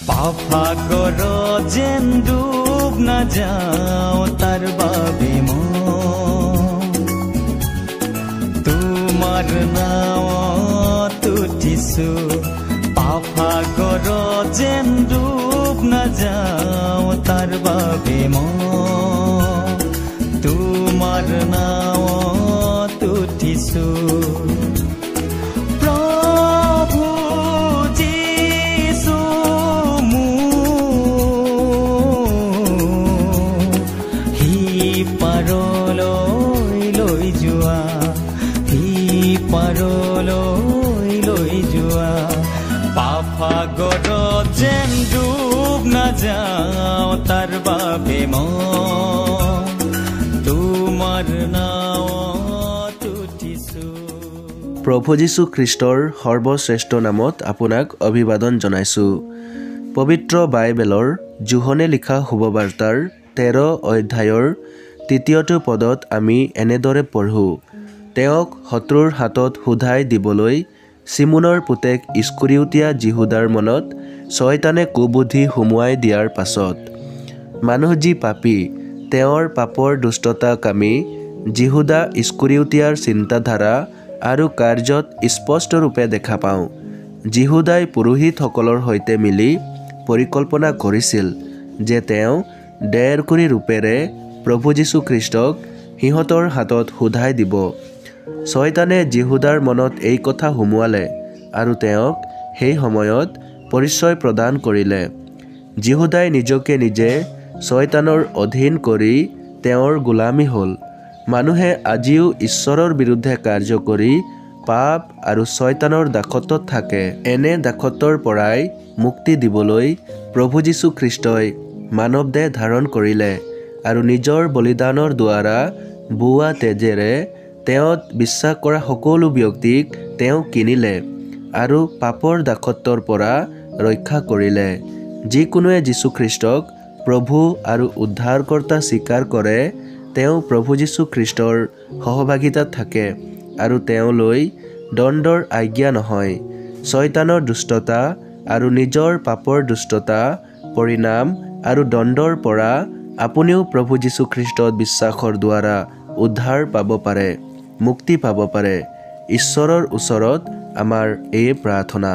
পাপসাগৰ যেন ডুব নাযাওঁ তাৰ বাবে মই তোমাৰ নাৱত উঠিছো। পাপসাগৰ যেন ডুব নাযাওঁ তাৰ বাবে মই তোমাৰ নাৱত উঠিছো। পাপসাগৰ যেন ডুব নাযাওঁ তাৰ বাবে মই তোমাৰ নাৱত উঠিছো। প্ৰভু যীশু খ্ৰীষ্টৰ সৰ্বশ্ৰেষ্ঠ নামত আপোনাক অভিবাদন জনাইছো। পবিত্ৰ বাইবেলৰ যোহনে লিখা শুভবাৰ্তাৰ 13 অধ্যায়ৰ 3টো পদত আমি এনেদৰে পঢ়োঁ। তেওঁক শত্ৰুৰ হাতত সোধাই দিবলৈ চিমোনৰ পুতেক ইস্কৰিওতীয়া যিহুদাৰ মনত শয়তানে কুবুদ্ধি সুমুৱাই দিয়াৰ পাছত মানুহ যি পাপী, তেওঁৰ পাপৰ দুষ্টতা কামি যিহুদা ইস্কৰিওতীয়াৰ চিন্তাধাৰা আৰু কাৰ্যত স্পষ্টৰূপে দেখা পাওঁ। যিহুদাই পুৰোহিতসকলৰ সৈতে মিলি পৰিকল্পনা কৰিছিল যে তেওঁ ডেৰকুৰি ৰূপেৰে প্ৰভু যীশু খ্ৰীষ্টক সিহঁতৰ হাতত সোধাই দিব। শয়তানে যিহুদাৰ মনত এই কথা সুমুৱালে আৰু তেওঁক সেই সময়ত পৰিচয় প্ৰদান কৰিলে। যিহুদাই নিজকে নিজে শয়তানৰ অধীন কৰি তেওঁৰ গোলামী হ'ল। মানুহে আজিও ঈশ্বৰৰ বিৰুদ্ধে কাৰ্য কৰি পাপ আৰু শয়তানৰ দাসত্বত থাকে। এনে দাসত্বৰ পৰাই মুক্তি দিবলৈ প্ৰভু যীশু খ্ৰীষ্টই মানৱ দেহ ধাৰণ কৰিলে আৰু নিজৰ বলিদানৰ দ্বাৰা বোৱা তেজেৰে তেওঁত বিশ্বাস কৰা সকলো ব্যক্তিক তেওঁ কিনিলে আৰু পাপৰ দাসত্বৰ পৰা ৰক্ষা কৰিলে। যিকোনোৱে যীশুখ্ৰীষ্টক প্ৰভু আৰু উদ্ধাৰকৰ্তা স্বীকাৰ কৰে তেওঁ প্ৰভু যীশুখ্ৰীষ্টৰ সহভাগিতাত থাকে আৰু তেওঁলৈ দণ্ডৰ আজ্ঞা নহয়। শয়তানৰ দুষ্টতা আৰু নিজৰ পাপৰ দুষ্টতা, পৰিণাম আৰু দণ্ডৰ পৰা আপুনিও প্ৰভু যীশুখ্ৰীষ্টত বিশ্বাসৰ দ্বাৰা উদ্ধাৰ পাব পাৰে, মুক্তি পাব পাৰে। ঈশ্বৰৰ ওচৰত আমাৰ এই প্ৰাৰ্থনা।